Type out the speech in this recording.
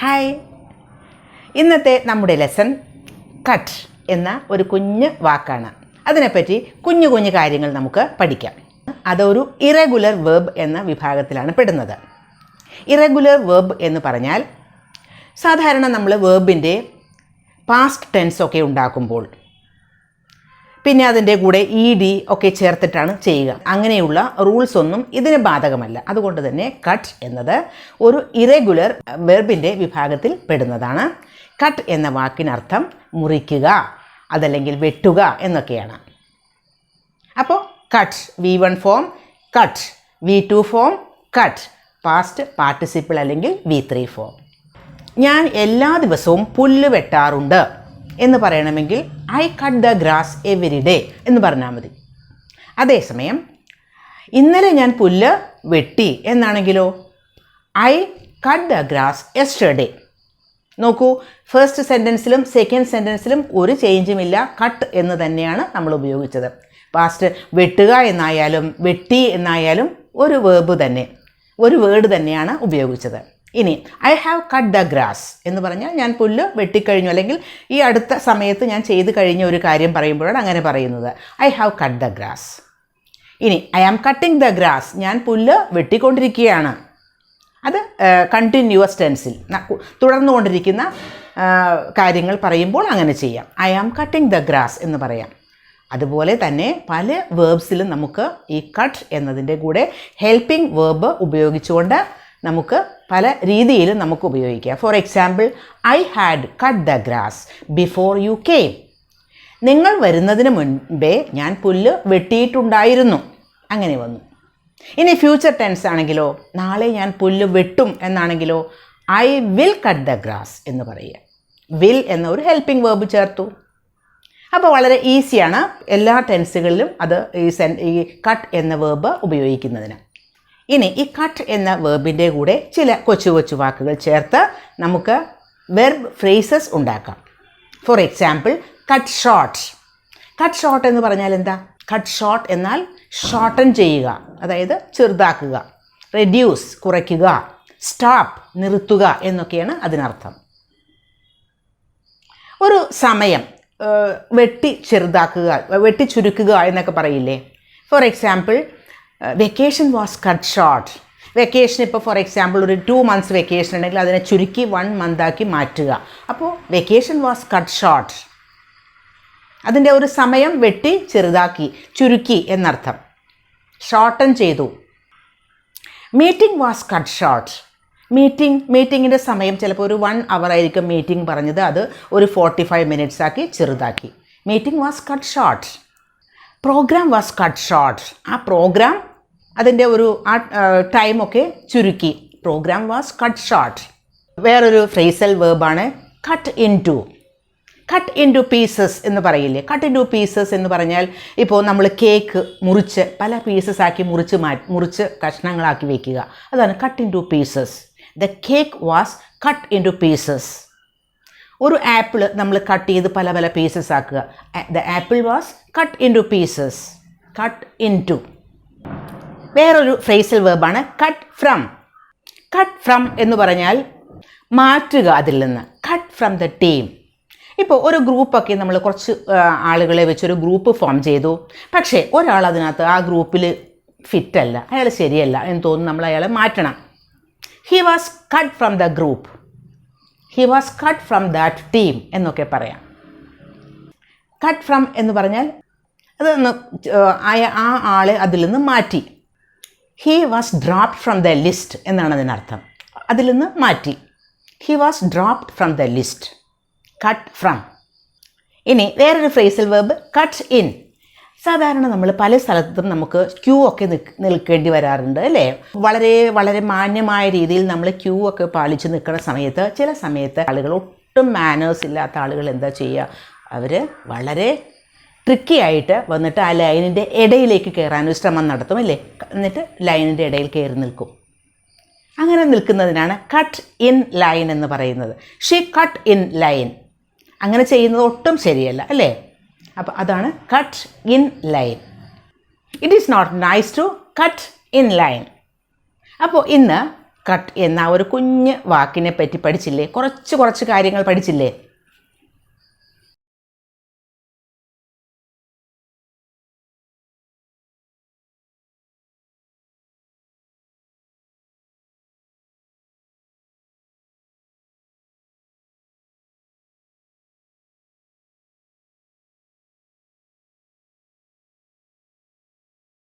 Hi, ഇന്നത്തെ നമ്മുടെ lesson cut എന്ന ഒരു കുഞ്ഞ് വാക്കാണ്. അതിനെപ്പറ്റി കുഞ്ഞു കുഞ്ഞു കാര്യങ്ങൾ നമുക്ക് പഠിക്കാം. അതൊരു ഇറഗുലർ വേർബ് എന്ന വിഭാഗത്തിലാണ് പെടുന്നത്. ഇറഗുലർ വേർബ് എന്ന് പറഞ്ഞാൽ സാധാരണ നമ്മൾ വേർബിൻ്റെ പാസ്റ്റ് ടെൻസ് ഒക്കെ ഉണ്ടാക്കുമ്പോൾ പിന്നെ അതിൻ്റെ കൂടെ ഇ ഒക്കെ ചേർത്തിട്ടാണ് ചെയ്യുക. അങ്ങനെയുള്ള റൂൾസ് ഒന്നും ഇതിന് ബാധകമല്ല. അതുകൊണ്ട് തന്നെ കട്ട് എന്നത് ഒരു ഇറഗുലർ വെർബിൻ്റെ വിഭാഗത്തിൽ പെടുന്നതാണ്. കട്ട് എന്ന വാക്കിനർത്ഥം മുറിക്കുക, അതല്ലെങ്കിൽ വെട്ടുക എന്നൊക്കെയാണ്. അപ്പോൾ cut V1 form, cut V2 form, cut past participle അല്ലെങ്കിൽ V3 ഫോം. ഞാൻ എല്ലാ ദിവസവും പുല്ല് വെട്ടാറുണ്ട് എന്ന് പറയണമെങ്കിൽ I cut the grass every day എന്ന് പറഞ്ഞാൽ മതി. അതേസമയം ഇന്നലെ ഞാൻ പുല്ല് വെട്ടി എന്നാണെങ്കിലോ I cut the grass yesterday. നോക്കൂ, ഫസ്റ്റ് സെൻറ്റൻസിലും സെക്കൻഡ് സെൻറ്റൻസിലും ഒരു ചേഞ്ചുമില്ല. കട്ട് എന്ന് തന്നെയാണ് നമ്മൾ ഉപയോഗിച്ചത്. പാസ്റ്റ് വെട്ടുക എന്നായാലും വെട്ടി എന്നായാലും ഒരു വേർബ് തന്നെ, ഒരു വേർഡ് തന്നെയാണ് ഉപയോഗിച്ചത്. ഇനി I have cut the grass എന്ന് പറഞ്ഞാൽ ഞാൻ പുല്ല് വെട്ടിക്കഴിഞ്ഞു, അല്ലെങ്കിൽ ഈ അടുത്ത സമയത്ത് ഞാൻ ചെയ്ത് കഴിഞ്ഞ ഒരു കാര്യം പറയുമ്പോഴാണ് അങ്ങനെ പറയുന്നത്. I have cut the grass. ഇനി I am cutting the grass, ഞാൻ പുല്ല് വെട്ടിക്കൊണ്ടിരിക്കുകയാണ്. അത് കണ്ടിന്യൂവസ് ടെൻസിൽ തുടർന്നുകൊണ്ടിരിക്കുന്ന കാര്യങ്ങൾ പറയുമ്പോൾ അങ്ങനെ ചെയ്യാം. I am cutting the grass എന്ന് പറയാം. അതുപോലെ തന്നെ പല വേർബ്സിലും നമുക്ക് ഈ കട്ട് എന്നതിൻ്റെ കൂടെ ഹെൽപ്പിംഗ് വേർബ് ഉപയോഗിച്ചുകൊണ്ട് നമുക്ക് പല രീതിയിലും നമുക്ക് ഉപയോഗിക്കാം. For example, I had cut the grass before you came. നിങ്ങൾ വരുന്നതിന് മുൻപേ ഞാൻ പുല്ല് വെട്ടിയിട്ടുണ്ടായിരുന്നു, അങ്ങനെ വന്നു. ഇനി ഫ്യൂച്ചർ ടെൻസ് ആണെങ്കിലോ, നാളെ ഞാൻ പുല്ല് വെട്ടും എന്നാണെങ്കിലോ I will cut the grass എന്ന് പറയുക. വിൽ എന്ന ഒരു ഹെൽപ്പിംഗ് വേർബ് ചേർത്തു. അപ്പോൾ വളരെ ഈസിയാണ് എല്ലാ ടെൻസുകളിലും അത് ഈ കട്ട് എന്ന വേർബ് ഉപയോഗിക്കുന്നതിന്. ഇനി ഈ കട്ട് എന്ന വേർബിൻ്റെ കൂടെ ചില കൊച്ചു കൊച്ചു വാക്കുകൾ ചേർത്ത് നമുക്ക് വെർബ് ഫ്രേസസ് ഉണ്ടാക്കാം. For example, cut short. Cut short എന്ന് പറഞ്ഞാൽ എന്താ? കട്ട് ഷോർട്ട് എന്നാൽ ഷോർട്ടൻ ചെയ്യുക, അതായത് ചെറുതാക്കുക. റെഡ്യൂസ് കുറയ്ക്കുക, സ്റ്റോപ്പ് നിർത്തുക എന്നൊക്കെയാണ് അതിനർത്ഥം. ഒരു സമയം വെട്ടി ചെറുതാക്കുക, വെട്ടി ചുരുക്കുക എന്നൊക്കെ പറയില്ലേ. For example, vacation was cut short. Vacation ഇപ്പോൾ ഫോർ എക്സാമ്പിൾ ഒരു 2 months വെക്കേഷൻ ഉണ്ടെങ്കിൽ അതിനെ ചുരുക്കി 1 month ആക്കി മാറ്റുക. അപ്പോൾ വെക്കേഷൻ വാസ് കട്ട് ഷോർട്ട്. അതിൻ്റെ ഒരു സമയം വെട്ടി ചെറുതാക്കി, ചുരുക്കി എന്നർത്ഥം. ഷോർട്ടൻ ചെയ്തു. Meeting was cut short. മീറ്റിങ്ങിൻ്റെ സമയം ചിലപ്പോൾ ഒരു 1 hour ആയിരിക്കും മീറ്റിംഗ് പറഞ്ഞത്, അത് ഒരു 45 minutes ആക്കി ചെറുതാക്കി. Meeting was cut short. Programme was cut short. ആ പ്രോഗ്രാം അതിൻ്റെ ഒരു ടൈമൊക്കെ ചുരുക്കി. Programme was cut short. വേറൊരു ഫ്രേസൽ വേർബാണ് cut into. Cut into pieces എന്ന് പറയില്ലേ. കട്ട് ഇൻ ടു പീസസ് എന്ന് പറഞ്ഞാൽ ഇപ്പോൾ നമ്മൾ കേക്ക് മുറിച്ച് പല പീസസ് ആക്കി മുറിച്ച് കഷ്ണങ്ങളാക്കി വയ്ക്കുക. അതാണ് cut into pieces. The cake was cut into pieces. ഒരു ആപ്പിൾ നമ്മൾ കട്ട് ചെയ്ത് പല പല പീസസ് ആക്കുക. The apple was cut into pieces. Cut into. വേറൊരു ഫ്രേസൽ വേർബാണ് കട്ട് ഫ്രം. കട്ട് ഫ്രം എന്ന് പറഞ്ഞാൽ മാറ്റുക അതിൽ നിന്ന്. Cut from the team. ഇപ്പോൾ ഒരു ഗ്രൂപ്പൊക്കെ നമ്മൾ കുറച്ച് ആളുകളെ വെച്ചൊരു ഗ്രൂപ്പ് ഫോം ചെയ്തു. പക്ഷേ ഒരാൾ അതിനകത്ത് ആ ഗ്രൂപ്പിൽ ഫിറ്റല്ല, അയാൾ ശരിയല്ല എന്ന് തോന്നുന്നു, നമ്മൾ അയാളെ മാറ്റണം. He was cut from the group. He was cut from that team എന്നൊക്കെ പറയാം. കട്ട് ഫ്രം എന്ന് പറഞ്ഞാൽ അതൊന്ന് ആ ആളെ അതിൽ നിന്ന് മാറ്റി. He was dropped from the list എന്നാണ് അതിനർത്ഥം. അതിൽ നിന്ന് മാറ്റി. He was dropped from the list. Cut from. ഇനി വേറൊരു ഫ്രേസൽ വേർബ് കട്ട് ഇൻ. സാധാരണ നമ്മൾ പല സ്ഥലത്തും നമുക്ക് ക്യൂ ഒക്കെ നിൽക്കേണ്ടി വരാറുണ്ട് അല്ലേ. വളരെ വളരെ മാന്യമായ രീതിയിൽ നമ്മൾ ക്യൂ ഒക്കെ പാലിച്ച് നിൽക്കുന്ന സമയത്ത് ചില സമയത്ത് ആളുകൾ, ഒട്ടും മാനേഴ്സ് ഇല്ലാത്ത ആളുകൾ എന്താ ചെയ്യുക, അവർ വളരെ ട്രിക്കി ആയിട്ട് വന്നിട്ട് ആ ലൈനിൻ്റെ ഇടയിലേക്ക് കയറാനൊരു ശ്രമം നടത്തും അല്ലേ. എന്നിട്ട് ലൈനിൻ്റെ ഇടയിൽ കയറി നിൽക്കും. അങ്ങനെ നിൽക്കുന്നതിനാണ് കട്ട് ഇൻ ലൈൻ എന്ന് പറയുന്നത്. She cut in line. അങ്ങനെ ചെയ്യുന്നത് ഒട്ടും ശരിയല്ല അല്ലേ. അപ്പോൾ അതാണ് cut in line. It is not nice to cut in line. അപ്പോൾ ഇന്ന് കട്ട് എന്ന ഒരു കുഞ്ഞ് വാക്കിനെ പറ്റി പഠിച്ചില്ലേ? കുറച്ച് കാര്യങ്ങൾ പഠിച്ചില്ലേ?